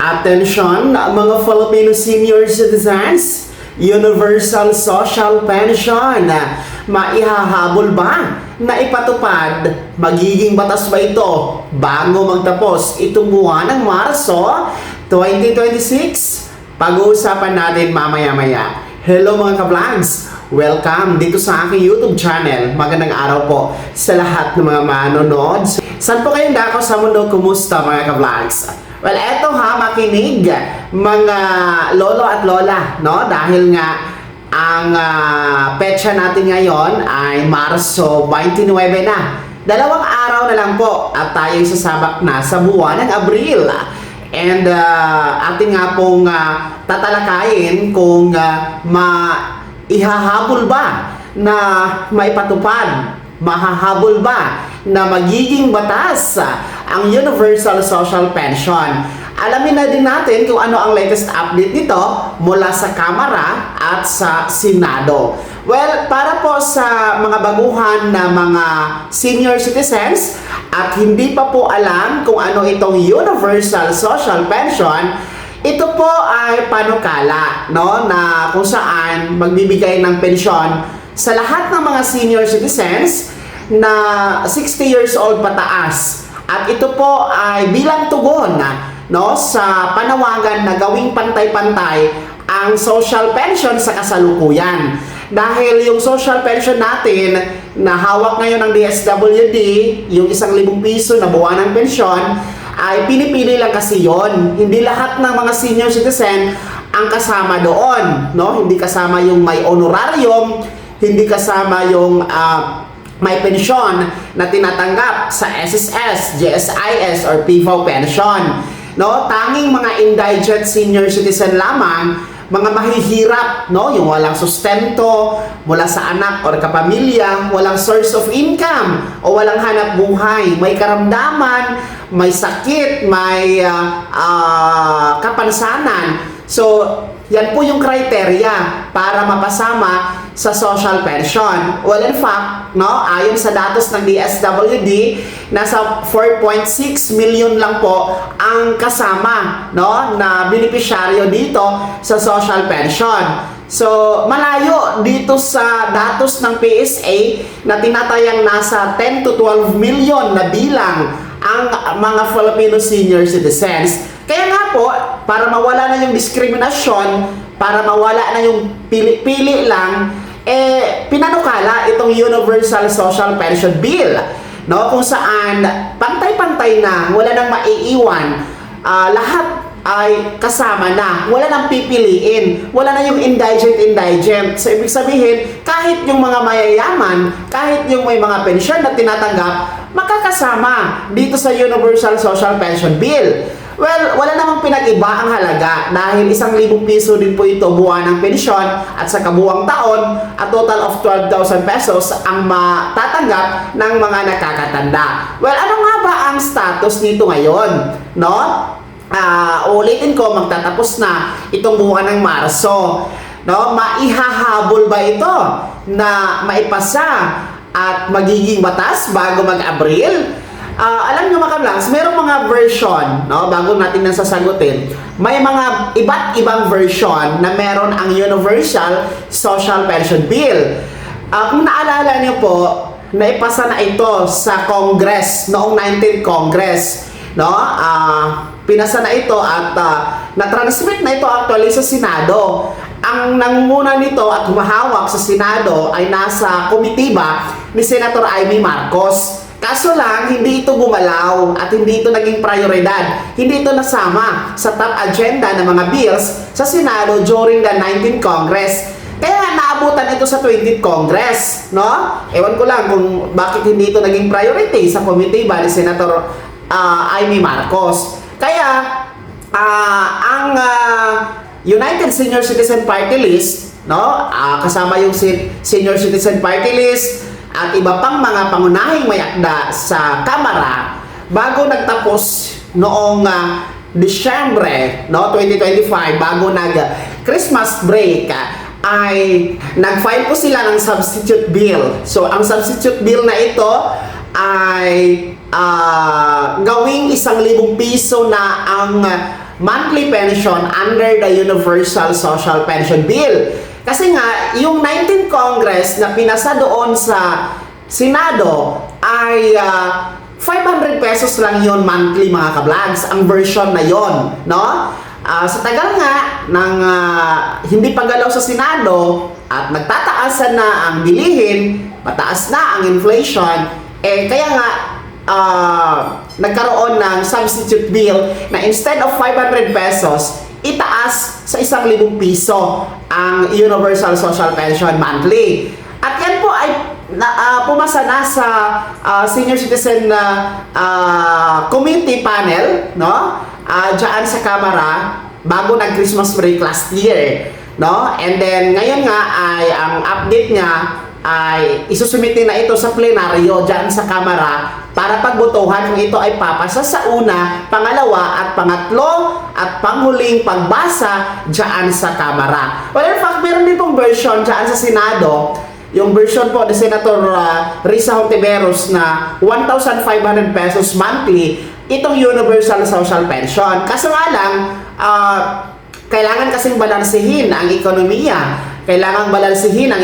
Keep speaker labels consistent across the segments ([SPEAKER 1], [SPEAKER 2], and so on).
[SPEAKER 1] Attention, mga Filipino senior citizens, Universal Social Pension, maihahabol ba na ipatupad? Magiging batas ba ito bago magtapos itong buwan ng Marso 2026? Pag-uusapan natin mamaya-maya. Hello mga ka-vlogs! Welcome dito sa aking YouTube channel. Magandang araw po sa lahat ng mga manonood. Saan po kayong dako sa mundo? Kumusta mga ka-vlogs? Well, eto ha, makinig mga lolo at lola, no? Dahil nga ang petsa natin ngayon ay Marso 29 na. Dalawang araw na lang po at tayo'y sasabak na sa buwan ng Abril. And atin nga pong tatalakayin kung ihahabol ba na maipatupad, mahahabol ba na magiging batas ang Universal Social Pension. Alamin na din natin kung ano ang latest update nito mula sa Kamara at sa Senado. Well, para po sa mga baguhan na mga senior citizens at hindi pa po alam kung ano itong Universal Social Pension, ito po ay panukala, no, na kung saan magbibigay ng pensyon sa lahat ng mga senior citizens na 60 years old pataas. At ito po ay bilang tugon no, sa panawagan na gawing pantay-pantay ang social pension sa kasalukuyan. Dahil yung social pension natin na hawak ngayon ng DSWD, yung 1,000 piso na buwanang pensyon, ay pinipili lang kasi yon. Hindi lahat ng mga senior citizen ang kasama doon, no? Hindi kasama yung may honorarium, hindi kasama yung may pensyon na tinatanggap sa SSS, GSIS or PIFO pension. No, tanging mga indigent senior citizen lamang, mga mahihirap, no, yung walang sustento mula sa anak or kapamilya, walang source of income o walang hanap buhay, may karamdaman, may sakit, may kapansanan. So, yan po yung criteria para mapasama sa social pension. Well, in fact, no, ayon sa datos ng DSWD, nasa 4.6 million lang po ang kasama, no, na beneficiaryo dito sa social pension. So, malayo dito sa datos ng PSA na tinatayang nasa 10 to 12 million na bilang ang mga Filipino senior citizens. Kaya nga po, para mawala na yung diskriminasyon, para mawala na yung pili-pili lang, pinanukala itong Universal Social Pension Bill, no, kung saan pantay-pantay na, wala nang maiiwan, lahat ay kasama na, wala nang pipiliin, wala na yung indigent. So, ibig sabihin, kahit yung mga mayayaman, kahit yung may mga pensyon na tinatanggap, makakasama dito sa Universal Social Pension Bill. Well, wala namang pinag-iba ang halaga dahil 1,000 piso din po ito buwan ng pensyon at sa kabuwang taon, a total of 12,000 pesos ang matatanggap ng mga nakakatanda. Well, ano nga ba ang status nito ngayon? No? Ulitin ko, magtatapos na itong buwan ng Marso. No? Maihahabol ba ito na maipasa at magiging batas bago mag-Abril? Alam nyo mga ka-vlogs, merong mga version, no, bago natin nang sasagutin, may mga iba't ibang version na meron ang Universal Social Pension Bill. Kung naalala nyo po, naipasa na ito sa Congress, noong 19th Congress, no? Pinasa na ito at na-transmit na ito actually sa Senado. Ang nangunguna nito at humahawak sa Senado ay nasa komitiba ni Senator Amy Marcos. Kaso lang, hindi ito gumalaw at hindi ito naging prioridad. Hindi ito nasama sa top agenda ng mga bills sa Senado during the 19th Congress. Kaya naabutan ito sa 20th Congress, no? Ewan ko lang kung bakit hindi ito naging priority sa komitiba ni Senator Amy Marcos. Kaya, ang United Senior Citizen Party List, no? Kasama yung Senior Citizen Party List, at iba pang mga pangunahing mayakda sa Kamara bago nagtapos noong Disyembre, no, 2025, bago nag-Christmas break, ay nag-file po sila ng substitute bill. So, ang substitute bill na ito ay gawing 1,000 piso na ang monthly pension under the Universal Social Pension Bill. Kasi nga, yung 19th Congress na pinasa doon sa Senado ay 500 pesos lang yon monthly mga kablags, ang version na yon, no? Sa tagal nga ng hindi paggalaw sa Senado at nagtataasan na ang bilihin, mataas na ang inflation, kaya nga nagkaroon ng substitute bill na instead of 500 pesos, itaas sa 1,000 piso ang Universal Social Pension monthly. At yan po ay pumasa na sa Senior Citizen Committee panel, no? Diyan sa Kamara bago nag-Christmas break last year, no? And then ngayon nga ay ang update niya ay isusumite na ito sa plenaryo diyan sa Kamara para pagbotohan kung ito ay papasa sa una, pangalawa at pangatlo at panghuling pagbasa diyan sa Kamara. Well, in fact, meron din pong version diyan sa Senado. Yung version po ni Senator Risa Hontiveros na 1,500 pesos monthly, itong Universal Social Pension. Kaso nga lang, kailangan kasing balansehin ang ekonomiya. Kailangan balansehin ang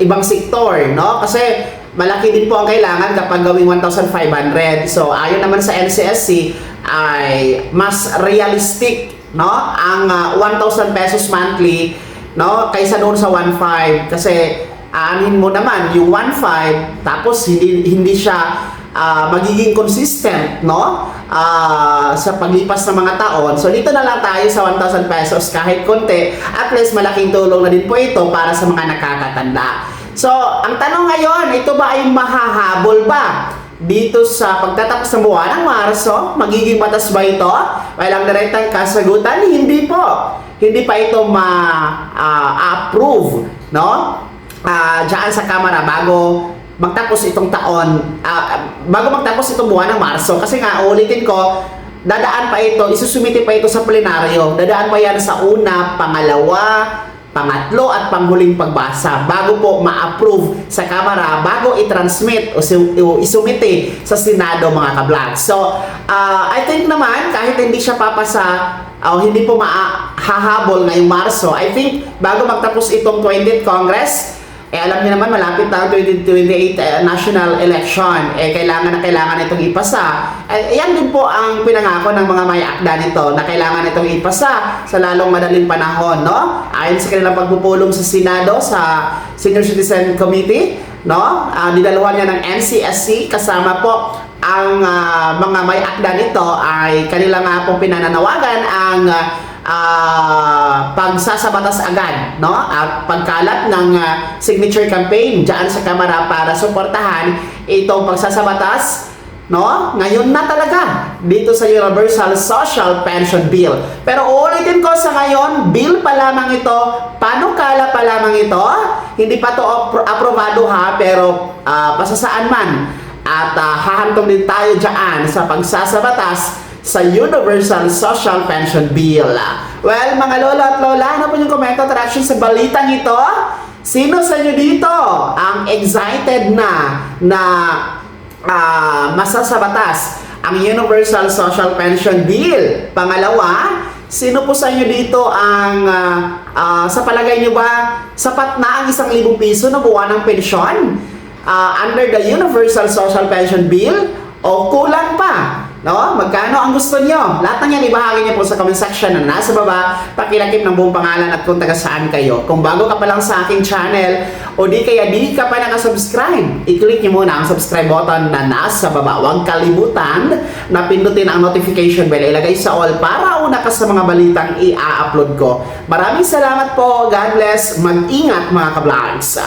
[SPEAKER 1] ibang sektor, no? Kasi malaki din po ang kailangan kapag gawing 1,500. So, ayon naman sa NCSC, ay mas realistic, no? Ang 1,000 pesos monthly, no? Kaysa doon sa 1,500. Kasi aanhin mo naman yung 1,500 tapos hindi siya magiging consistent, no? Sa paglipas ng mga taon. So dito na lang tayo sa 1,000 pesos kahit konti, at least malaking tulong na din po ito para sa mga nakakatanda. So ang tanong ngayon, ito ba ay mahahabol ba dito sa pagtatapos ng buwan ng Marso? Magiging batas ba ito? Walang direktang kasagutan, hindi po. Hindi pa ito ma-approve, no? Diyan sa Kamara bago magtapos itong taon, bago magtapos itong buwan ng Marso. Kasi nga, ulitin ko, dadaan pa ito, isusumite pa ito sa plenaryo, dadaan pa yan sa una, pangalawa, pangatlo at panghuling pagbasa bago po ma-approve sa Kamara, bago i-transmit o isumite sa Senado mga kablog. So, I think naman, kahit hindi siya papasa o hindi po hahabol ngayong Marso, I think bago magtapos itong 20th Congress, alam niyo naman malapit na ang 2028 national election, kailangan itong ipasa. Yan din po ang pinangako ng mga may akda nito na kailangan itong ipasa sa lalong madaling panahon, no? Ayon sa kanilang pagpupulong sa Senado, sa Senior Citizen Committee, no? Nidaluhan niya ng NCSC, kasama po ang mga may akda nito ay kanilang nga pong pinananawagan ang pagsasabatas agad, no? At pagkalat ng signature campaign diyan sa Kamara para suportahan itong pagsasabatas, no? Ngayon na talaga dito sa Universal Social Pension Bill. Pero uulitin ko, sa ngayon, bill pa lamang ito, panukala pa lamang ito, hindi pa to aprobado ha, pero pasasaan man. At hahantong din tayo diyan sa pagsasabatas sa Universal Social Pension Bill. Well, mga lola at lola, ano po yung komento at reaction sa balitang ito? Sino sa inyo dito ang excited na masasabatas ang Universal Social Pension Bill? Pangalawa, sino po sa inyo dito ang sa palagay nyo ba sapat na ang 1,000 piso na buwan ng pensyon under the Universal Social Pension Bill o kulang pa? No? Magkano ang gusto nyo? Lahat ng yan ibahagi niyo po sa comment section na nasa baba. Pakilakip ng buong pangalan at kung taga saan kayo. Kung bago ka pa lang sa aking channel o di kaya di ka pa nakasubscribe, i-click niyo muna ang subscribe button na nasa baba. Huwag kalimutan na pindutin ang notification bell. Ilagay sa all para una ka sa mga balitang i-upload ko. Maraming salamat po. God bless. Mag-ingat mga ka-vlogs.